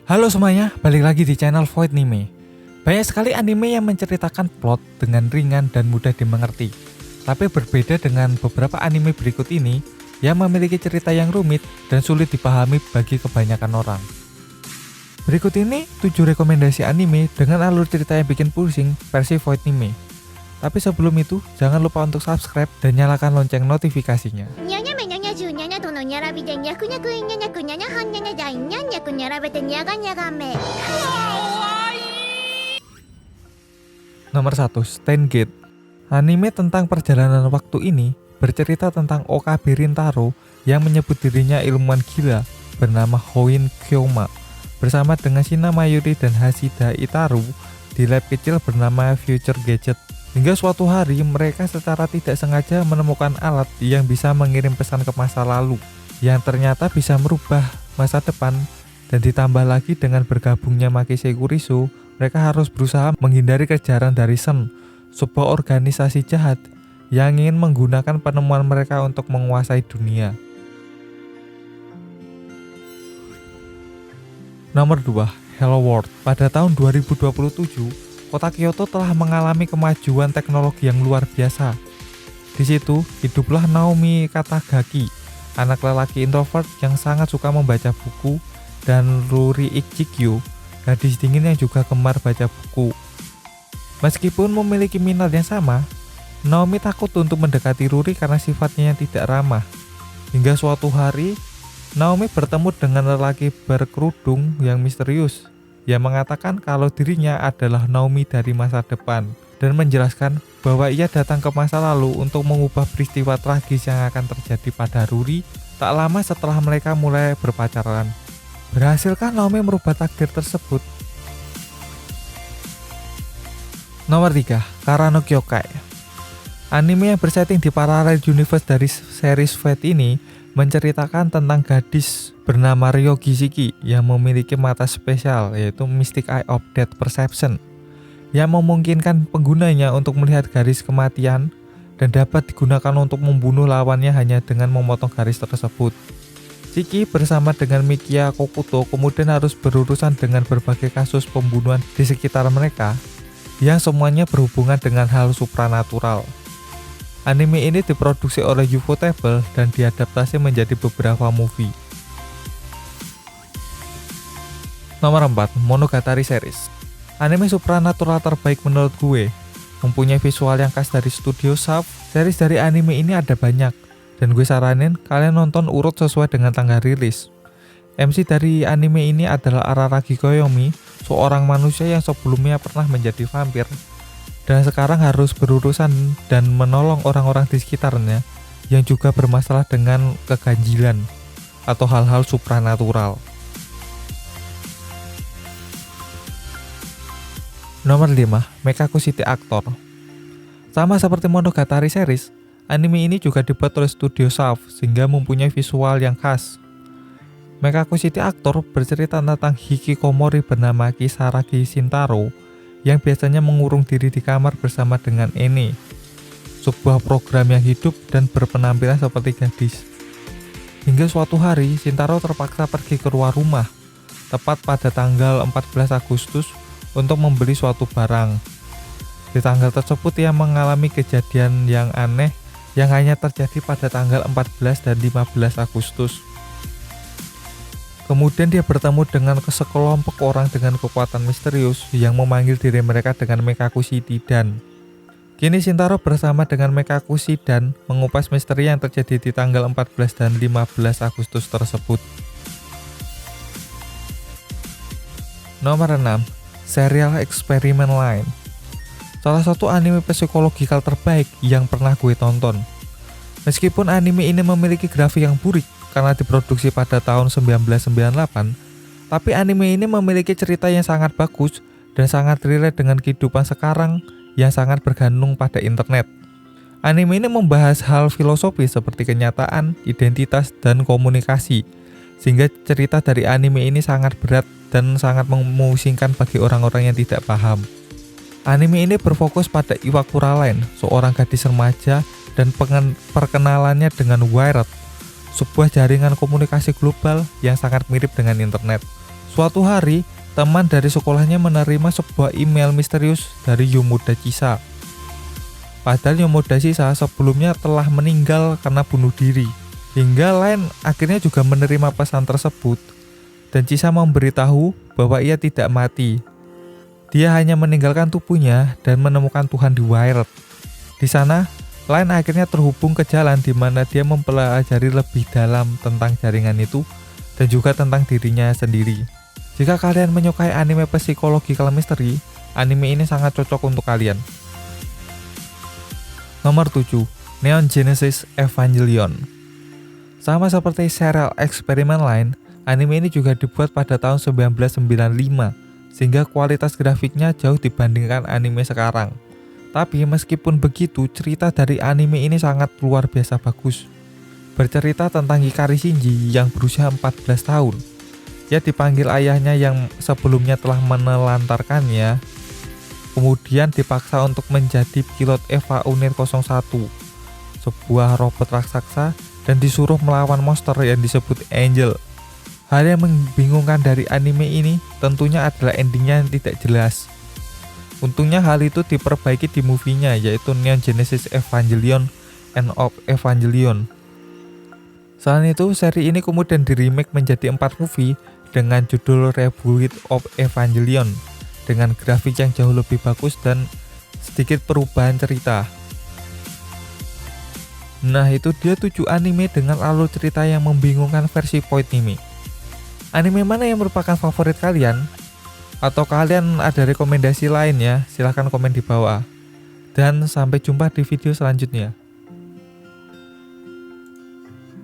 Halo semuanya, balik lagi di channel Void Anime. Banyak sekali anime yang menceritakan plot dengan ringan dan mudah dimengerti. Tapi berbeda dengan beberapa anime berikut ini yang memiliki cerita yang rumit dan sulit dipahami bagi kebanyakan orang. Berikut ini 7 rekomendasi anime dengan alur cerita yang bikin pusing versi Void Anime. Tapi sebelum itu, jangan lupa untuk subscribe dan nyalakan lonceng notifikasinya. Nomor 1, Steins Gate. Anime tentang perjalanan waktu ini bercerita tentang Okabe Rintaro yang menyebut dirinya ilmuwan gila bernama Hoin Kyoma bersama dengan Shina Mayuri dan Hashida Itaru di lab kecil bernama Future Gadget. Hingga suatu hari mereka secara tidak sengaja menemukan alat yang bisa mengirim pesan ke masa lalu yang ternyata bisa merubah masa depan, dan ditambah lagi dengan bergabungnya Maki Sekuriso, mereka harus berusaha menghindari kejaran dari Sen, sebuah organisasi jahat yang ingin menggunakan penemuan mereka untuk menguasai dunia. Nomor 2, Hello World. Pada tahun 2027, kota Kyoto telah mengalami kemajuan teknologi yang luar biasa. Di situ hiduplah Naomi Katagaki, anak lelaki introvert yang sangat suka membaca buku, dan Ruri Ichikyo, gadis dingin yang juga gemar baca buku. Meskipun memiliki minat yang sama, Naomi takut untuk mendekati Ruri karena sifatnya yang tidak ramah. Hingga suatu hari, Naomi bertemu dengan lelaki berkerudung yang misterius yang mengatakan kalau dirinya adalah Naomi dari masa depan dan menjelaskan bahwa ia datang ke masa lalu untuk mengubah peristiwa tragis yang akan terjadi pada Ruri tak lama setelah mereka mulai berpacaran. Berhasilkah Naomi merubah takdir tersebut? Nomor 3, Karano Kyokai. Anime yang bersetting di parallel universe dari series Fate ini menceritakan tentang gadis bernama Ryogi Shiki yang memiliki mata spesial, yaitu Mystic Eye of Death Perception, yang memungkinkan penggunanya untuk melihat garis kematian dan dapat digunakan untuk membunuh lawannya hanya dengan memotong garis tersebut. Shiki bersama dengan Mikia Kokuto kemudian harus berurusan dengan berbagai kasus pembunuhan di sekitar mereka yang semuanya berhubungan dengan hal supranatural. Anime ini diproduksi oleh Ufotable dan diadaptasi menjadi beberapa movie. Nomor 4, Monogatari Series. Anime supranatural terbaik menurut gue. Mempunyai visual yang khas dari studio Shaft. Series dari anime ini ada banyak, dan gue saranin kalian nonton urut sesuai dengan tanggal rilis. MC dari anime ini adalah Araragi Koyomi, seorang manusia yang sebelumnya pernah menjadi vampir dan sekarang harus berurusan dan menolong orang-orang di sekitarnya yang juga bermasalah dengan keganjilan atau hal-hal supranatural. Nomor 5, Mekaku City Actor. Sama seperti Monogatari series, anime ini juga dibuat oleh studio Shaft sehingga mempunyai visual yang khas. Mekaku City Actor bercerita tentang hikikomori bernama Kisaragi Shintaro yang biasanya mengurung diri di kamar bersama dengan Ene, sebuah program yang hidup dan berpenampilan seperti gadis. Hingga suatu hari, Shintaro terpaksa pergi keluar rumah, tepat pada tanggal 14 Agustus untuk membeli suatu barang. Di tanggal tersebut ia mengalami kejadian yang aneh yang hanya terjadi pada tanggal 14 dan 15 Agustus. Kemudian dia bertemu dengan sekelompok orang dengan kekuatan misterius yang memanggil diri mereka dengan Mekaku Shidan. Kini Shintaro bersama dengan Mekaku Shidan mengupas misteri yang terjadi di tanggal 14 dan 15 Agustus tersebut. Nomor 6, Serial Experiment Line. Salah satu anime psikologikal terbaik yang pernah gue tonton. Meskipun anime ini memiliki grafik yang burik karena diproduksi pada tahun 1998, tapi anime ini memiliki cerita yang sangat bagus dan sangat relate dengan kehidupan sekarang yang sangat bergantung pada internet. Anime ini membahas hal filosofi seperti kenyataan, identitas, dan komunikasi, sehingga cerita dari anime ini sangat berat dan sangat memusingkan bagi orang-orang yang tidak paham. Anime ini berfokus pada Iwakura Line, seorang gadis remaja, dan perkenalannya dengan Wired, sebuah jaringan komunikasi global yang sangat mirip dengan internet. Suatu hari, teman dari sekolahnya menerima sebuah email misterius dari Yomoda Chisa. Padahal Yomoda Chisa sebelumnya telah meninggal karena bunuh diri. Hingga Line akhirnya juga menerima pesan tersebut, dan Chisa memberitahu bahwa ia tidak mati. Dia hanya meninggalkan tubuhnya dan menemukan Tuhan di Wired. Di sana, Line akhirnya terhubung ke jalan di mana dia mempelajari lebih dalam tentang jaringan itu dan juga tentang dirinya sendiri. Jika kalian menyukai anime psychological mystery, anime ini sangat cocok untuk kalian. Nomor 7. Neon Genesis Evangelion. Sama seperti serial eksperimen lain, anime ini juga dibuat pada tahun 1995, sehingga kualitas grafiknya jauh dibandingkan anime sekarang. Tapi meskipun begitu, cerita dari anime ini sangat luar biasa bagus. Bercerita tentang Hikari Shinji yang berusia 14 tahun. Ia dipanggil ayahnya yang sebelumnya telah menelantarkannya, kemudian dipaksa untuk menjadi pilot EVA Unit 01, sebuah robot raksasa, dan disuruh melawan monster yang disebut Angel. Hal yang membingungkan dari anime ini tentunya adalah endingnya yang tidak jelas. Untungnya hal itu diperbaiki di movie-nya, yaitu Neon Genesis Evangelion End of Evangelion. Selain itu, seri ini kemudian di-remake menjadi 4 movie dengan judul Rebirth of Evangelion, dengan grafik yang jauh lebih bagus dan sedikit perubahan cerita. Nah, itu dia 7 anime dengan alur cerita yang membingungkan versi Point Anime. Anime mana yang merupakan favorit kalian? Atau kalian ada rekomendasi lainnya? Silahkan komen di bawah. Dan sampai jumpa di video selanjutnya.